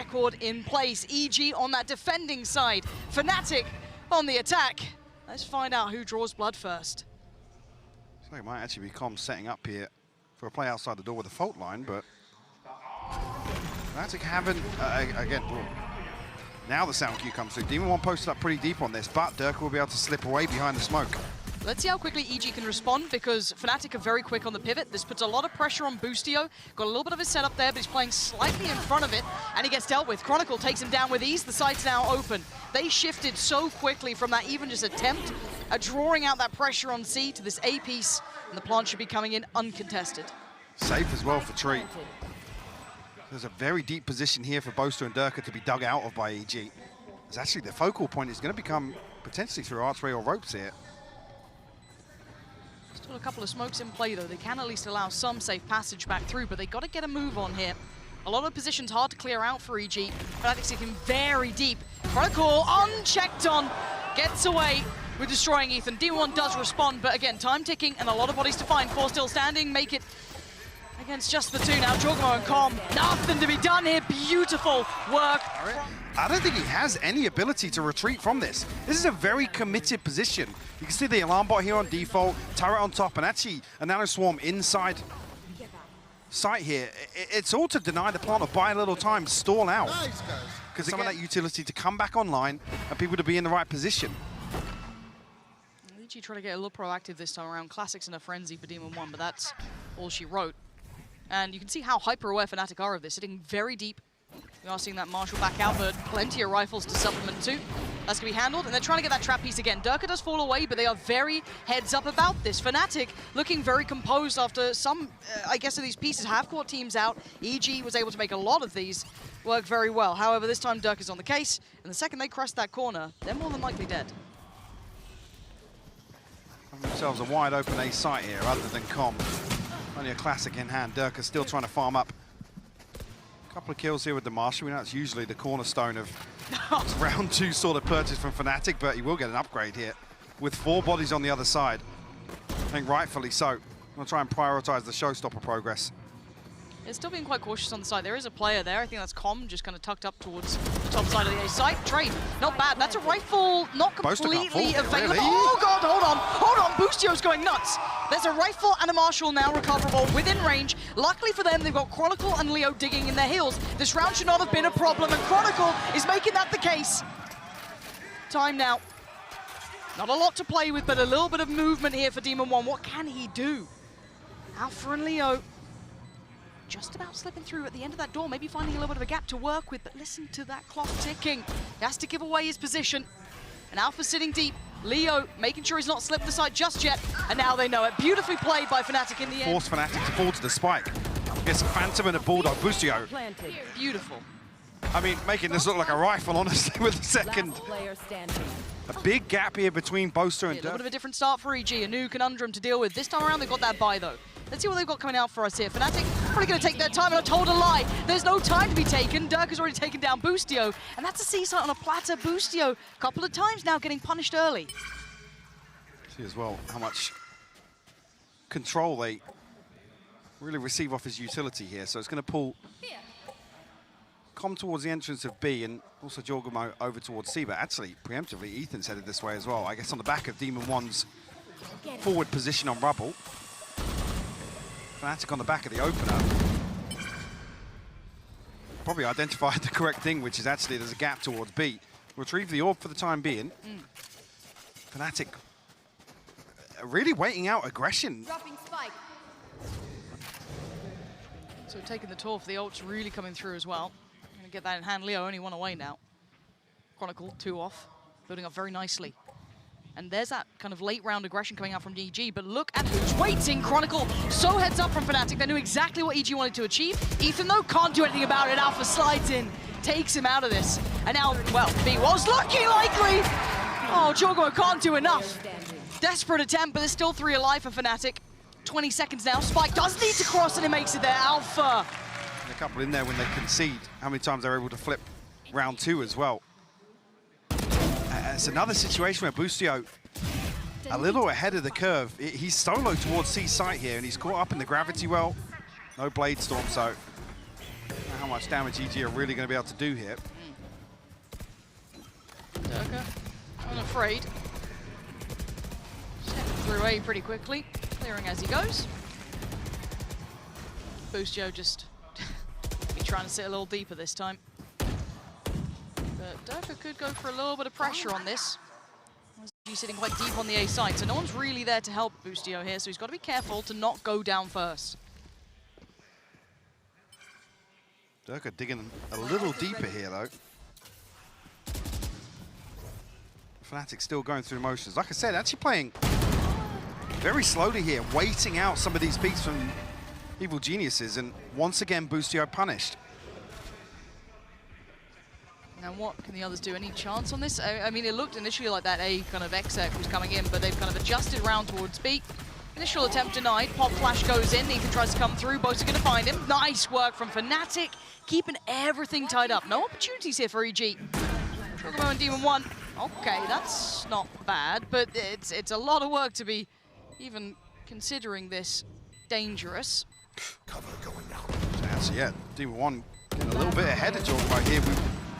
record in place. EG on that defending side, Fnatic on the attack. Let's find out who draws blood first. So it might actually be Com setting up here for a play outside the door with a fault line, but Fnatic haven't, again, now the sound cue comes through. Demon 1 posted up pretty deep on this, but Dirk will be able to slip away behind the smoke. Let's see how quickly EG can respond, because Fnatic are very quick on the pivot. This puts a lot of pressure on Boostio. Got a little bit of his setup there, but he's playing slightly in front of it, and he gets dealt with. Chronicle takes him down with ease. The site's now open. They shifted so quickly from that even just attempt at drawing out that pressure on C to this A piece, and the plant should be coming in uncontested. Safe as well for Tree. There's a very deep position here for Boaster and Durka to be dug out of by EG. It's actually the focal point is going to become potentially through archway or ropes here. Still a couple of smokes in play though. They can at least allow some safe passage back through, but they got to get a move on here. A lot of positions hard to clear out for EG. Fnatic's getting very deep. Chronicle unchecked on, gets away with destroying Ethan. D1 does respond, but again, time ticking and a lot of bodies to find. 4 still standing, make it against just the 2 now. Jorgamo and Com, nothing to be done here. Beautiful work. I don't think he has any ability to retreat from this. This is a very committed position. You can see the alarm bot here on default, turret on top, and actually a nano swarm inside site here. It's all to deny the plant or buy a little time, stall out. Because some of that utility to come back online and people to be in the right position. EG trying to get a little proactive this time around. Classics in a frenzy for Demon 1, but that's all she wrote. And you can see how hyper-aware Fnatic are of this, sitting very deep. We are seeing that Marshall back out, but plenty of rifles to supplement too. That's going to be handled, and they're trying to get that trap piece again. Durka does fall away, but they are very heads up about this. Fnatic looking very composed after some, I guess, of these pieces have caught teams out. EG was able to make a lot of these work very well. However, this time Durka's on the case, and the second they crest that corner, they're more than likely dead. Find themselves a wide open A site here, other than Com. Only a classic in hand. Durka's still trying to farm up. Couple of kills here with the Marshal. We know it's usually the cornerstone of round 2 sort of purchase from Fnatic, but he will get an upgrade here with 4 bodies on the other side. I think rightfully so. I'm going to try and prioritize the showstopper progress. They're still being quite cautious on the side. There is a player there. I think that's Com, just kind of tucked up towards the top side of the A site. Trade, not bad. That's a rifle, not completely available. Really? Oh God, hold on, hold on. Boostio's going nuts. There's a rifle and a Marshal now recoverable within range. Luckily for them, they've got Chronicle and Leo digging in their heels. This round should not have been a problem, and Chronicle is making that the case. Time now. Not a lot to play with, but a little bit of movement here for Demon 1. What can he do? Alpha and Leo just about slipping through at the end of that door, maybe finding a little bit of a gap to work with, but listen to that clock ticking. He has to give away his position. And Alpha sitting deep. Leo making sure he's not slipped the side just yet, and now they know it. Beautifully played by Fnatic in the end. Force Fnatic to fall to the spike. Gets a Phantom and a Bulldog. Boostio. Beautiful. I mean, making this look like a rifle, honestly, with the second. A big gap here between Boaster and A little Dirk. bit of a different start for EG, a new conundrum to deal with. This time around, they've got that buy, though. Let's see what they've got coming out for us here. Fnatic probably going to take their time, and I told a lie. There's no time to be taken. Dirk has already taken down Boostio, and that's a C-site on a platter. Boostio, a couple of times now getting punished early. See as well how much control they really receive off his utility here. So it's going to pull Com towards the entrance of B, and also Jorgamo over towards C. But actually, preemptively, Ethan's headed this way as well. I guess on the back of Demon 1's forward position on Rubble. Fnatic on the back of the opener. Probably identified the correct thing, which is actually there's a gap towards B. Retrieve the orb for the time being. Fnatic really waiting out aggression. So taking the tour for the ults, really coming through as well. Gonna get that in hand. Leo only 1 away now. Chronicle 2 off, building up very nicely. And there's that kind of late round aggression coming out from EG, but look at who's waiting. Chronicle so heads up from Fnatic. They knew exactly what EG wanted to achieve. Ethan, though, can't do anything about it. Alpha slides in, takes him out of this. And now, well, B was looking likely. Oh, Jorgamo can't do enough. Desperate attempt, but there's still 3 alive for Fnatic. 20 seconds now. Spike does need to cross, and it makes it there. Alpha. And a couple in there when they concede. How many times they're able to flip round 2 as well. It's another situation where Boostio a little ahead of the curve. He's solo towards C site here, and he's caught up in the gravity well. No Blade Storm, so how much damage EG are really going to be able to do here. Durka, unafraid. Stepping through A pretty quickly, clearing as he goes. Boostio just be trying to sit a little deeper this time. But Durka could go for a little bit of pressure on this. He's sitting quite deep on the A side, so no one's really there to help Boostio here, so he's got to be careful to not go down first. Durka digging a little deeper here, though. Fnatic still going through the motions. Like I said, actually playing very slowly here, waiting out some of these peaks from Evil Geniuses, and once again, Boostio punished. Now what can the others do? Any chance on this? I mean, it looked initially like that A kind of exec was coming in, but they've kind of adjusted round towards B. Initial attempt denied. Pop flash goes in. Ethan tries to come through. Both are going to find him. Nice work from Fnatic, keeping everything tied up. No opportunities here for EG. Chocobo and Demon 1. Okay, that's not bad, but it's a lot of work to be even considering this dangerous. Cover going down. So yeah, Demon 1 getting a little bit ahead of Chocobo here.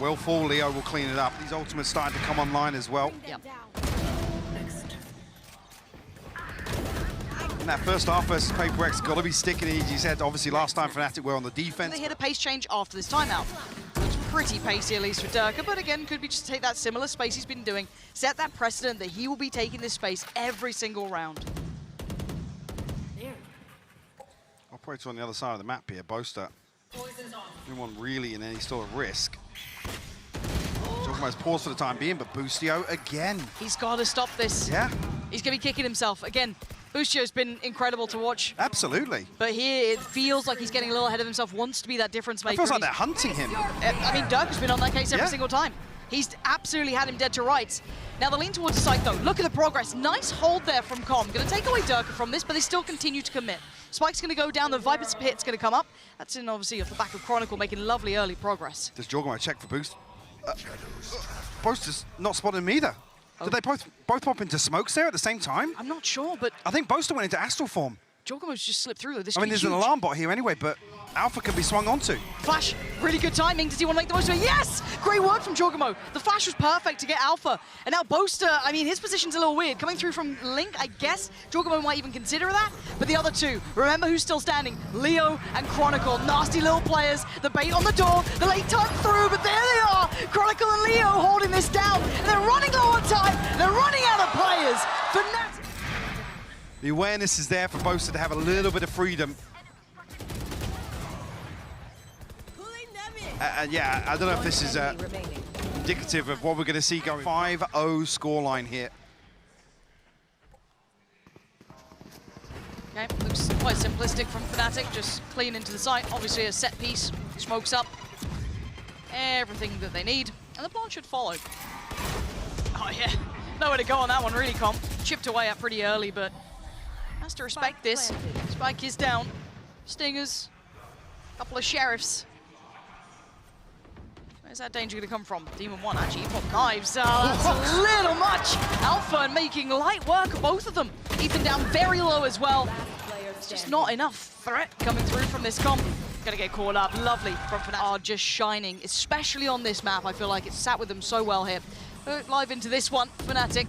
Will fall, Leo will clean it up. These ultimates starting to come online as well. Yep. And that first half versus Paper X got to be sticking in EG's head. Obviously, last time Fnatic were on the defense. They hit a pace change after this timeout. Looks pretty pacey, at least for Durka, but again, could be just take that similar space he's been doing, set that precedent that he will be taking this space every single round. Operator on the other side of the map here, Boaster. Anyone really in any sort of risk. Chocobo's paused for the time being, but Boostio again. He's got to stop this. Yeah. He's going to be kicking himself. Again, Boostio's been incredible to watch. Absolutely. But here, it feels like he's getting a little ahead of himself, wants to be that difference maker. It feels like they're hunting him. I mean, Durka's been on that case every single time. He's absolutely had him dead to rights. Now, the lean towards the site, though. Look at the progress. Nice hold there from Com. Going to take away Durka from this, but they still continue to commit. Spike's going to go down. The Viper's Pit's going to come up. That's in, obviously, off the back of Chronicle, making lovely early progress. Does Jorgamo check for boost? Boaster's not spotting him either. Did they both pop into smokes there at the same time? I'm not sure, but I think Boaster went into Astral form. Jorgamo's just slipped through. This I mean, there's an alarm bot here anyway, but Alpha can be swung onto. Flash, really good timing. Does he want to make the most of it? Yes! Great work from Jorgamo. The flash was perfect to get Alpha. And now Boaster, I mean, his position's a little weird. Coming through from Link, I guess Jorgamo might even consider that. But the other two, remember who's still standing? Leo and Chronicle. Nasty little players. The bait on the door. The late time through, but there they are. Chronicle and Leo holding this down. And they're running low on time. They're running out of players. Fnatic. The awareness is there for Boaster to have a little bit of freedom. Yeah, I don't know if this is indicative of what we're going to see going. 5-0 scoreline here. Okay, looks quite simplistic from Fnatic, just clean into the site. Obviously a set piece, smokes up, everything that they need, and the plan should follow. Oh yeah, nowhere to go on that one really, Com. Chipped away at pretty early, but has to respect this. Spike is down. Stingers, couple of sheriffs. Where's that danger going to come from? Demon 1 actually pop knives. That's a little much. Alpha and making light work of both of them. Ethan down very low as well. It's just not enough threat coming through from this comp. Gonna get caught up. Lovely from Fnatic. Are just shining, especially on this map. I feel like it's sat with them so well here. Live into this one, Fnatic.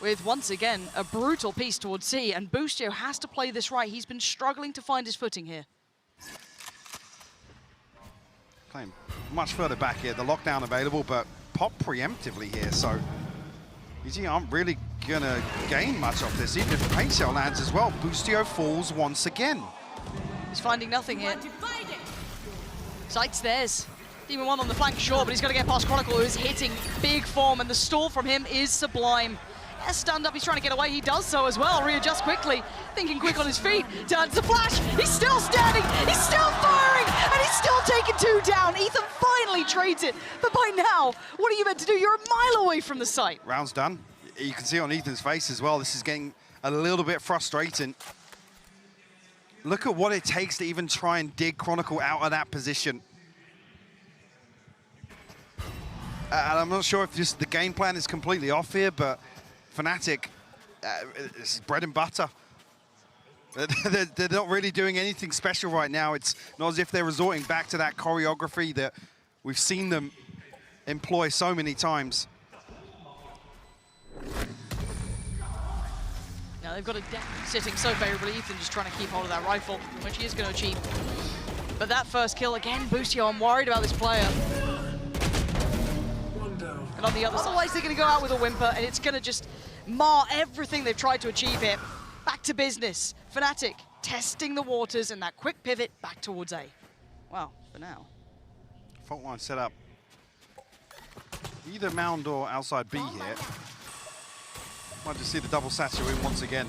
With, once again, a brutal piece towards C, and Boostio has to play this right. He's been struggling to find his footing here. Playing much further back here, the lockdown available, but pop preemptively here, so EG aren't really gonna gain much off this, even if the paint shell lands as well. Boostio falls once again. He's finding nothing here. Sight's theirs. Demon 1 on the flank, sure, but he's gonna get past Chronicle, who is hitting big form, and the stall from him is sublime. Stunned up, he's trying to get away, he does so as well, readjusts quickly, thinking quick on his feet, turns the flash, he's still standing, he's still firing, and he's still taking 2 down. Ethan finally trades it, but by now, what are you meant to do? You're a mile away from the site. Round's done. You can see on Ethan's face as well, this is getting a little bit frustrating. Look at what it takes to even try and dig Chronicle out of that position. And I'm not sure if just the game plan is completely off here, but Fnatic, this is bread and butter. They're not really doing anything special right now. It's not as if they're resorting back to that choreography that we've seen them employ so many times. Now they've got a deck sitting so favorably. Ethan just trying to keep hold of that rifle, which he is going to achieve. But that first kill again, Boostio, I'm worried about this player. And on the other side, otherwise they're going to go out with a whimper, and it's going to just mar everything they've tried to achieve here. Back to business. Fnatic testing the waters and that quick pivot back towards A. Well, for now. Fault line set up. Either Mound or outside B here. Might just see the double satchel in once again.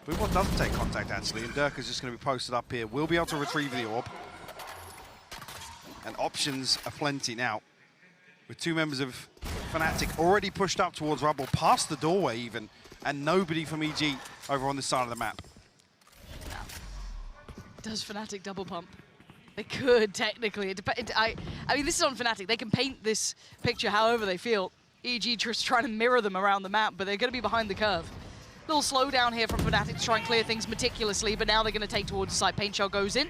Boombot doesn't take contact actually, and Durka's just going to be posted up here. We'll be able to retrieve the orb. And options are plenty now. With two members of Fnatic already pushed up towards Rubble, past the doorway even, and nobody from EG over on this side of the map. Does Fnatic double pump? They could, technically. I mean, this is on Fnatic. They can paint this picture however they feel. EG just trying to mirror them around the map, but they're going to be behind the curve. Little slowdown here from Fnatic to try and clear things meticulously, but now they're going to take towards the side. Paint shell goes in.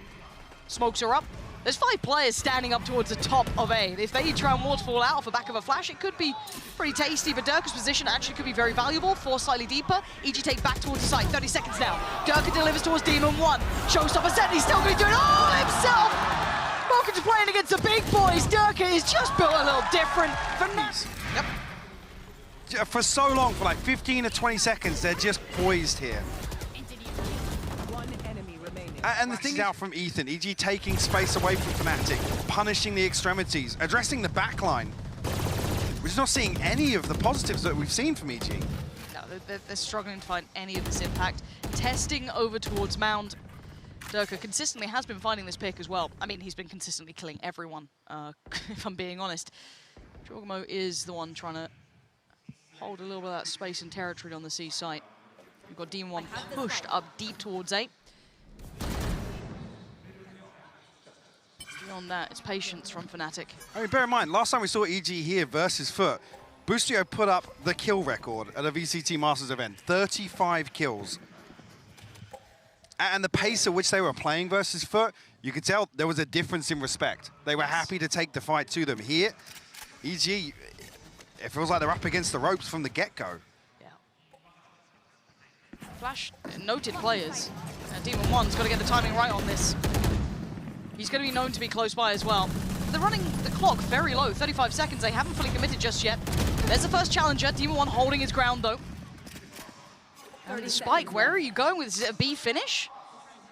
Smokes are up. There's 5 players standing up towards the top of A. If they try and waterfall out off the back of a flash, it could be pretty tasty, but Durka's position actually could be very valuable. 4 slightly deeper. EG take back towards the side. 30 seconds now. Durka delivers towards Demon 1. Showstopper set, he's still going to do it all himself! Welcome to playing against the big boys. Durka is just built a little different. Yep. For so long, for like 15 to 20 seconds, they're just poised here. And the thing is out from Ethan, EG taking space away from Fnatic, punishing the extremities, addressing the backline. We're just not seeing any of the positives that we've seen from EG. No, they're struggling to find any of this impact. Testing over towards Mound. Durka consistently has been finding this pick as well. I mean, he's been consistently killing everyone, if I'm being honest. Jorgmo is the one trying to hold a little bit of that space and territory on the C site. We've got Demon 1 pushed up deep towards A. Beyond that, it's patience from Fnatic. I mean, bear in mind, last time we saw EG here versus Foot, Boostio put up the kill record at a VCT Masters event, 35 kills. And the pace at which they were playing versus Foot, you could tell there was a difference in respect. They were happy to take the fight to them. Here, EG, it feels like they're up against the ropes from the get-go. Yeah. Flash, noted players. Demon 1's got to get the timing right on this. He's going to be known to be close by as well. They're running the clock very low, 35 seconds. They haven't fully committed just yet. There's the first challenger. Demon 1 holding his ground, though. And the spike, where are you going with this? Is it a B finish?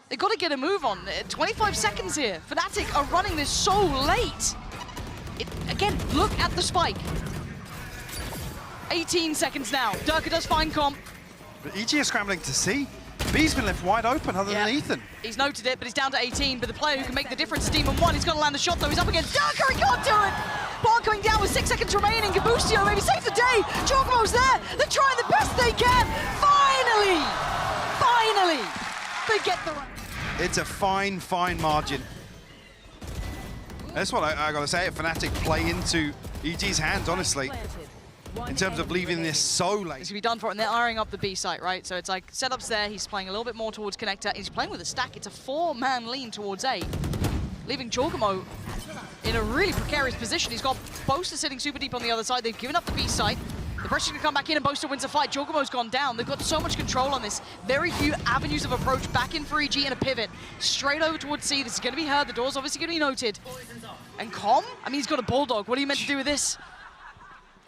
They've got to get a move on. 25 seconds here. Fnatic are running this so late. Again, look at the spike. 18 seconds now. Durka does find comp. But EG is scrambling to see. B's been left wide open other than Ethan. He's noted it, but he's down to 18. But the player who can make the difference is Demon 1. He's got to land a shot, though. He's up against Durka. He can't do it. Ball going down with 6 seconds remaining. Boostio maybe save the day. Jorgmo's there. They're trying the best they can. Finally! Finally! They get the right. It's a fine, fine margin. That's what I got to say. Fnatic play into EG's hands, honestly, in terms of leaving this so late. It's going to be done for it, and they're eyeing up the B site, right? So it's like setups there. He's playing a little bit more towards connector. He's playing with a stack. It's a 4-man lean towards A, leaving Jorgmo in a really precarious position. He's got Boaster sitting super deep on the other side. They've given up the B site. The pressure's going to come back in, and Boaster wins a fight. Jorgmo's gone down. They've got so much control on this. Very few avenues of approach. Back in for EG and a pivot. Straight over towards C. This is going to be heard. The door's obviously going to be noted. And Com? I mean, he's got a Bulldog. What are you meant to do with this?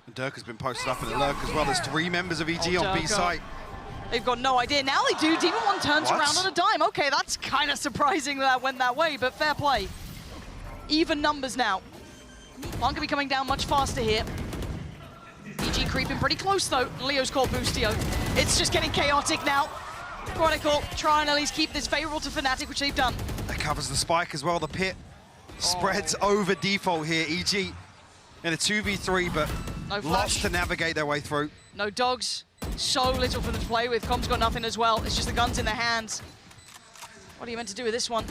And Durka's been posted up in the lurk as well. There's 3 members of EG on B site. They've got no idea. Now they do. Demon 1 turns around on a dime. Okay, that's kind of surprising that went that way, but fair play. Even numbers now. Aren't going to be coming down much faster here. EG creeping pretty close, though. Leo's called Boostio. It's just getting chaotic now. Chronicle trying to at least keep this favorable to Fnatic, which they've done. That covers the spike as well. The pit spreads over default here. EG in a 2v3, but lots to navigate their way through. No dogs. So little for them to play with. Com's got nothing as well. It's just the guns in their hands. What are you meant to do with this one?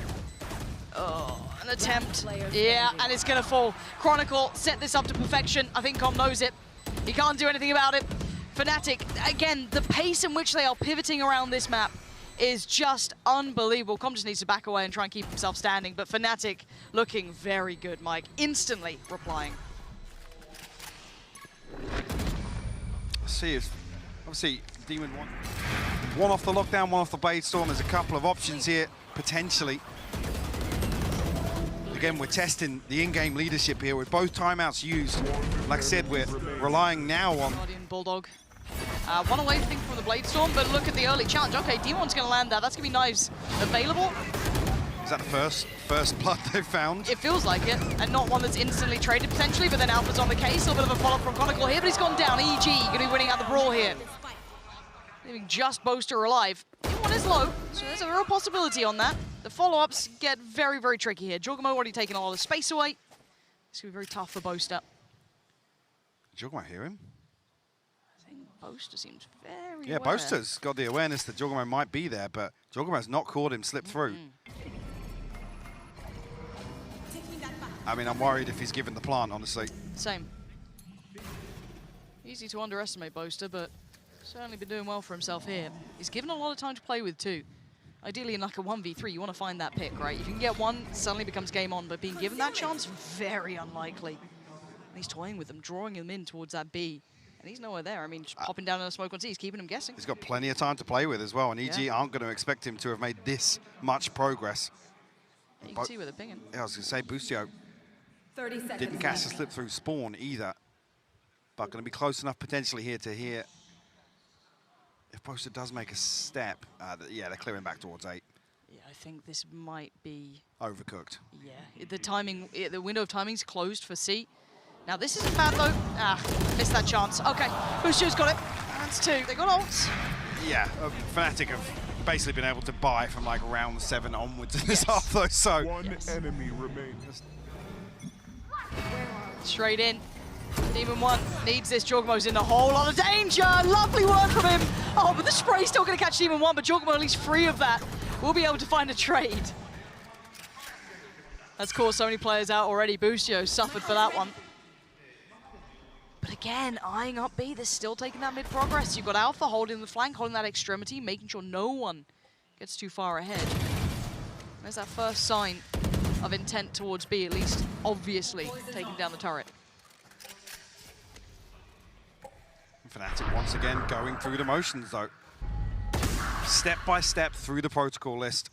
Oh, an attempt. Yeah, and it's going to fall. Chronicle set this up to perfection. I think Com knows it. He can't do anything about it. Fnatic, again, the pace in which they are pivoting around this map is just unbelievable. Com just needs to back away and try and keep himself standing, but Fnatic looking very good, Mike. Instantly replying. See if, obviously, Demon one off the lockdown, one off the Blade Storm. There's a couple of options here, potentially. Again, we're testing the in-game leadership here with both timeouts used. Like I said, we're relying now on... Guardian Bulldog. One away, I think, from the Blade Storm, but look at the early challenge. Okay, D1's going to land that. That's going to be knives available. Is that the first blood they've found? It feels like it, and not one that's instantly traded, potentially, but then Alpha's on the case. A little bit of a follow-up from Chronicle here, but he's gone down. EG going to be winning out the brawl here. Leaving just Boaster alive. D1 is low, so there's a real possibility on that. The follow-ups get very, very tricky here. Jogamo already taken a lot of space away. It's going to be very tough for Boaster. Did Jogamo hear him? I think Boaster seems very Yeah, aware. Boaster's got the awareness that Jogamo might be there, but Jogamo's not caught him slip through. I mean, I'm worried if he's given the plant, honestly. Same. Easy to underestimate Boaster, but certainly been doing well for himself here. He's given a lot of time to play with, too. Ideally, in like a 1v3, you want to find that pick, right? If you can get one, it suddenly becomes game on, but being given that chance, very unlikely. And he's toying with them, drawing him in towards that B. And he's nowhere there. I mean, just popping down in the smoke on C, he's keeping him guessing. He's got plenty of time to play with as well, and EG aren't going to expect him to have made this much progress. You can see where they're pinging. Yeah, I was going to say, Boostio 30 seconds didn't catch the slip through spawn either, but going to be close enough potentially here to hear if Boaster does make a step. Yeah, they're clearing back towards 8. Yeah, I think this might be... Overcooked. Yeah, the timing, the window of timing's closed for C. Now this isn't bad though. Missed that chance. Okay, Boostio's got it. That's 2. They got ults. Yeah, Fnatic have basically been able to buy from like round 7 onwards in this half though, so... One enemy remains. Straight in. Demon 1 needs this. Jorgamo's in a whole lot of danger. Lovely work from him. Oh, but the spray's still going to catch Demon 1, but Jorgamo at least free of that. We'll be able to find a trade. That's caught so many players out already. Boostio suffered for that one. But again, eyeing up B, they're still taking that mid-progress. You've got Alpha holding the flank, holding that extremity, making sure no one gets too far ahead. There's that first sign of intent towards B, at least, obviously, taking down the turret. Fnatic once again going through the motions though. Step by step through the protocol list.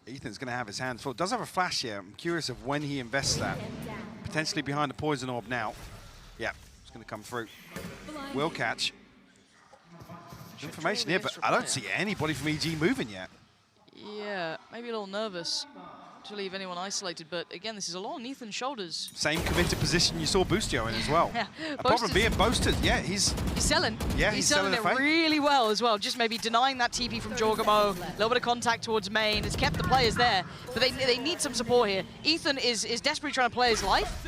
Ethan's going to have his hands full. Does have a flash here. I'm curious of when he invests that. Potentially behind the poison orb now. Yeah, it's going to come through. Will catch. Information here, but I don't see anybody from EG moving yet. Yeah, maybe a little nervous to leave anyone isolated, but again, this is a lot on Ethan's shoulders. Same committed position you saw Boostio in as well. Yeah, a problem being Boasted, yeah, he's selling. Yeah, he's selling it really well as well. Just maybe denying that TP from Jorgamo, a little bit of contact towards main. It's kept the players there, but they need some support here. Ethan is desperately trying to play his life.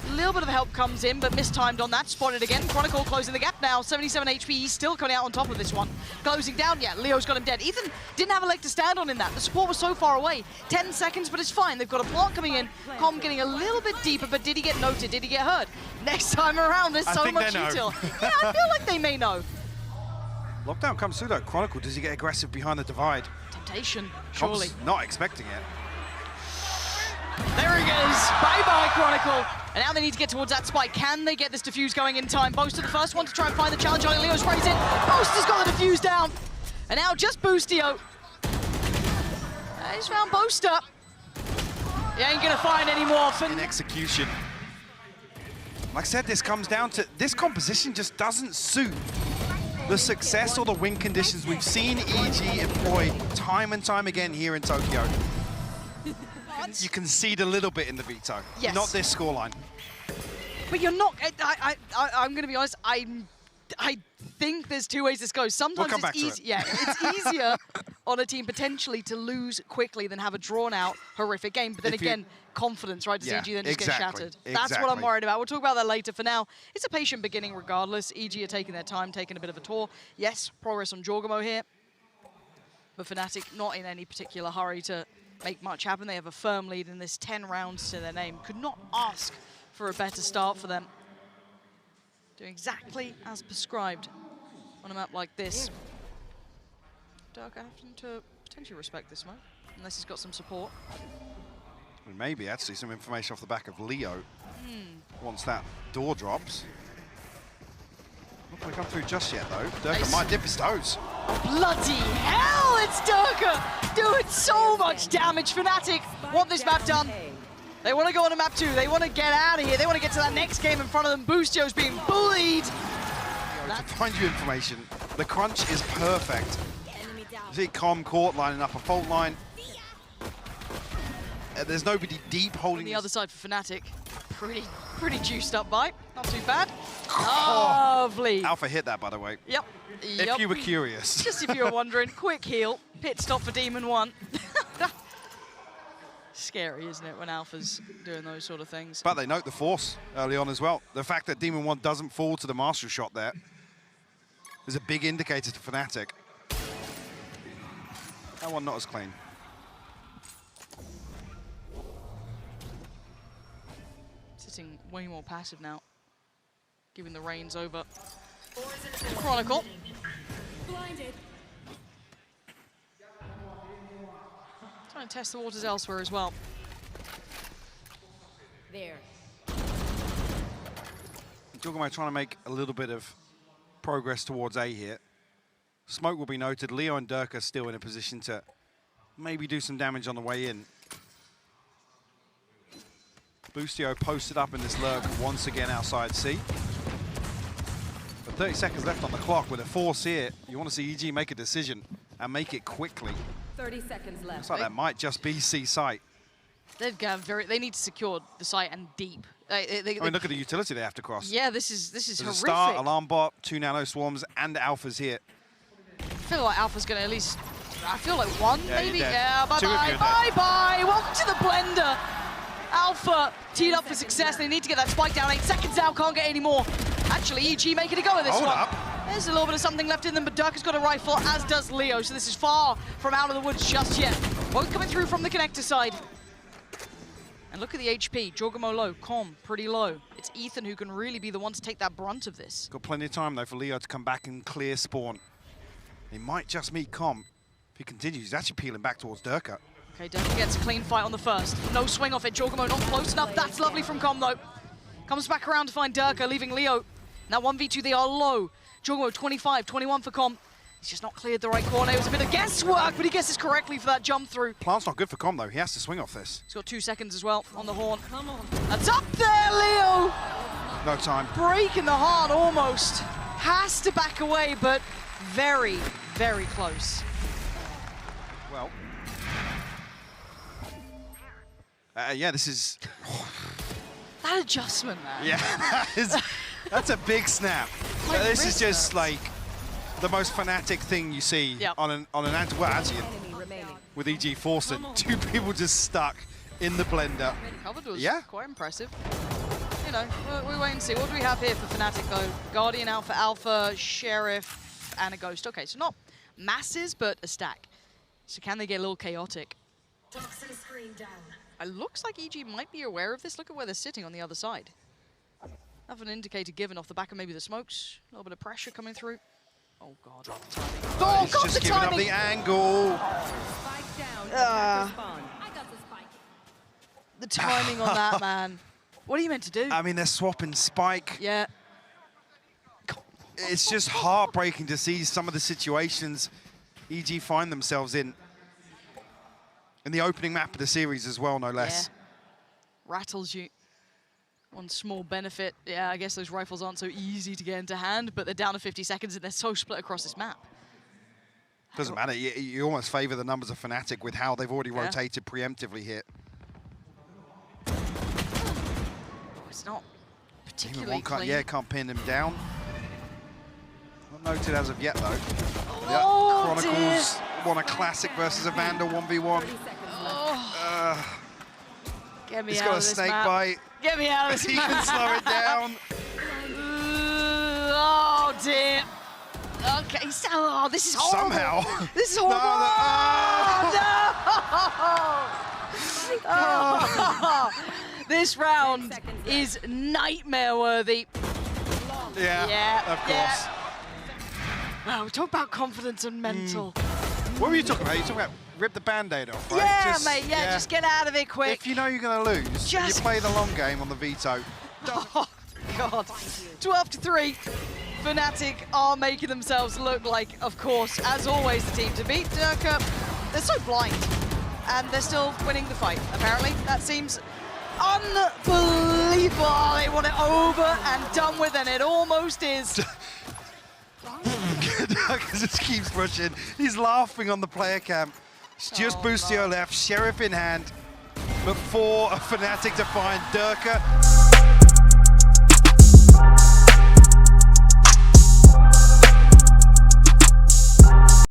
A little bit of help comes in, but mistimed on that. Spotted again. Chronicle closing the gap now. 77 HP. He's still coming out on top of this one. Closing down. Yeah, Leo's got him dead. Ethan didn't have a leg to stand on in that. The support was so far away. 10 seconds, but it's fine. They've got a plant coming in. Com getting a little bit deeper, but did he get noted? Did he get hurt? Next time around, there's so much util. Yeah, I feel like they may know. Lockdown comes through though. Chronicle, does he get aggressive behind the divide? Temptation, surely. Com's not expecting it. There he goes. Bye-bye, Chronicle. And now they need to get towards that spike. Can they get this defuse going in time? Boaster the first one to try and find the challenge on it. Leo sprays in. Boaster's got the defuse down. And now just Boostio. He's found Boaster. He ain't gonna find any more. In execution. Like I said, this comes down to, this composition just doesn't suit the success or the win conditions we've seen EG employ time and time again here in Tokyo. You concede a little bit in the veto. Yes. Not this scoreline. But you're not, I'm gonna be honest, I think there's 2 ways this goes. Sometimes it's easy. Yeah, it's easier on a team potentially to lose quickly than have a drawn-out, horrific game. But then again, confidence, right? Does EG then just get shattered? That's what I'm worried about. We'll talk about that later. For now, it's a patient beginning regardless. EG are taking their time, taking a bit of a tour. Yes, progress on Jorgamo here. But Fnatic not in any particular hurry to make much happen. They have a firm lead in this, 10 rounds to their name. Could not ask for a better start for them. Doing exactly as prescribed on a map like this. Durka having to potentially respect this smoke, unless he's got some support. And maybe actually some information off the back of Leo once that door drops. Not going to come through just yet though. Durka might dip his toes. Bloody hell, it's Durka doing so much damage. Fnatic want this map done. They want to go on to map 2. They want to get out of here. They want to get to that next game in front of them. Boostio's being bullied. To find you information, the crunch is perfect. You see Com Court lining up a fault line. There's nobody deep holding On the other side for Fnatic. Pretty juiced up bite. Not too bad. Lovely. Alpha hit that, by the way. Yep. If you were curious. Just if you were wondering, quick heal. Pit stop for Demon 1. Scary, isn't it, when Alpha's doing those sort of things? But they note the force early on as well. The fact that Demon 1 doesn't fall to the Marshall shot there is a big indicator to Fnatic. That one not as clean. Sitting way more passive now. Giving the reins over to Chronicle. Blinded. Trying to test the waters elsewhere as well. There. Juggermo trying to make a little bit of progress towards A here. Smoke will be noted. Leo and Durka still in a position to maybe do some damage on the way in. Boostio posted up in this lurk once again outside C. But 30 seconds left on the clock with a force here. You want to see EG make a decision and make it quickly. 30 seconds left. Looks like that might just be C site. They've got they need to secure the site and deep. I mean, look at the utility they have to cross. Yeah, this is There's horrific. a star, alarm bot, 2 nano swarms, and Alphas here. I feel like Alpha's gonna at least. I feel like 1 Yeah, maybe. you're dead. Yeah, bye 2 of bye, you are bye dead. bye. Welcome to the blender. Alpha teed up for success. They need to get that spike down. 8 seconds now. Can't get any more. Actually, EG making a go of this Hold one. up. There's a little bit of something left in them, but Durka's got a rifle, as does Leo. So this is far from out of the woods just yet. Both coming through from the connector side. And look at the HP. Jorgamo low, Com pretty low. It's Ethan who can really be the one to take that brunt of this. Got plenty of time though for Leo to come back and clear spawn. He might just meet Com. If he continues, he's actually peeling back towards Durka. Okay, Durka gets a clean fight on the first. No swing off it. Jorgamo not close enough. That's lovely from Com though. Comes back around to find Durka, leaving Leo. Now 1v2, they are low. Jorgamo 25, 21 for Com. He's just not cleared the right corner. It was a bit of guesswork, but he guesses correctly for that jump through. Plant's not good for Com though. He has to swing off this. He's got 2 seconds as well on the horn. Come on. That's up there, Leo! No time. Break in the heart almost. Has to back away, but very, very close. Well. Yeah, this is... That adjustment, man. Yeah, that's a big snap. My This is wrist just hurts. like the most Fnatic thing you see Yep. on an anti. Well, actually, Enemy remaining. with EG Forced, 2 people just stuck in the blender. Covered was Yeah. quite impressive. You know, we wait and see. What do we have here for Fnatic, though? Guardian, Alpha, Sheriff, and a Ghost. Okay, so not masses, but a stack. So can they get a little chaotic? Toxin screen down. It looks like EG might be aware of this. Look at where they're sitting on the other side. Have an indicator given off the back of maybe the smokes. A little bit of pressure coming through. Oh, God. Timing. Oh, He's got just the giving up timing! the angle. Spike down. Attacker spawn. I got the spike. The timing on that, man. What are you meant to do? I mean, they're swapping Spike. Yeah. It's just heartbreaking to see some of the situations EG find themselves in the opening map of the series as well, no less. Yeah. Rattles you. One small benefit, yeah, I guess those rifles aren't so easy to get into hand, but they're down to 50 seconds and they're so split across this map. Doesn't matter. You almost favour the numbers of Fnatic with how they've already Yeah. rotated preemptively here. Oh, it's not particularly One can't, clean. yeah, can't pin him down. Not noted as of yet, though. Oh, Chronicles won a classic versus a Vandal 1v1. 30 seconds left. Get me He's out got of a this snake map. bite. Get me out of this He map. can slow it down. Oh, dear. Okay, so, oh, this is horrible. Somehow. This is horrible. Oh, no! This round is nightmare worthy. Yeah, Yeah, of course. yeah. Wow, we talk about confidence and mental. What were you talking about? You talking about rip the Band-Aid off, right? Yeah, mate, yeah, just get out of it quick. If you know you're going to lose, you play the long game on the veto. Oh, God. 12-3. Fnatic are making themselves look like, of course, as always, the team to beat. Durka, they're so blind, and they're still winning the fight, apparently. That seems unbelievable. They want it over and done with, and it almost is. Durka just keeps pushing. He's laughing on the player cam. It's just Boostio left, Sheriff in hand. But for a Fnatic to find Durka.